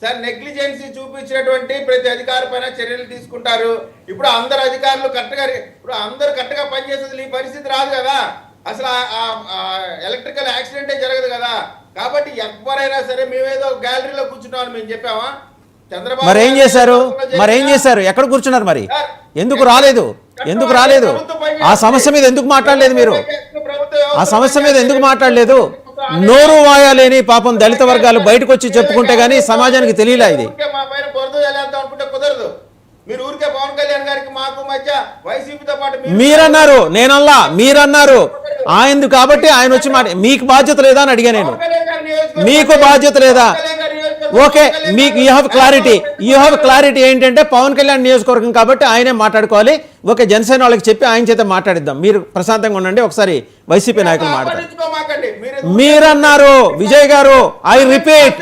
Sir negligence చూపించినటువంటి ప్రతి అధికారి పైన చర్యలు తీసుకుంటారు. ఇప్పుడు అందరు అధికారులు కరెక్ట్గా పనిచేసేది ఈ పరిస్థితి రాదు కదా. అసలు ఎలక్ట్రికల్ యాక్సిడెంటే జరగదు కదా. కాబట్టి ఎవరైనా సరే మేమేదో గ్యాలరీలో కూర్చున్నామని మేము చెప్పామా? చంద్రబాబు మరేం చేశారు ఎక్కడ కూర్చున్నారు? మరి ఎందుకు రాలేదు? ఆ సమస్య మీద ఎందుకు మాట్లాడలేదు? మీరు ఆ సమస్య మీద ఎందుకు మాట్లాడలేదు? నోరు వాయాలేని పాపం దళిత వర్గాలు బయటకు వచ్చి చెప్పుకుంటే గానీ సమాజానికి తెలియలే ఇది. మా పైన బురద జల్లేద్దాం అనుకుంటే కుదరదు. మీరు ఊరికే పవన్ కళ్యాణ్ గారికి మాకు మధ్య వైసీపీతో పాటు మీరన్నారు, నేనల్లా, మీరన్నారు ఆయనది కాబట్టి ఆయన వచ్చి మీకు బాధ్యత లేదా అని అడిగా నేను. మీకు బాధ్యత లేదా? ఓకే, మీకు యూ హ్యావ్ క్లారిటీ ఏంటంటే పవన్ కళ్యాణ్ నియోజకవర్గం కాబట్టి ఆయనే మాట్లాడుకోవాలి. ఓకే, జనసేన వాళ్ళకి చెప్పి ఆయన చేత మాట్లాడిద్దాం. మీరు ప్రశాంతంగా ఉండండి. ఒకసారి వైసీపీ నాయకులు మాట్లాడారు. మీరన్నారు, విజయ్ గారు, ఐ రిపీట్,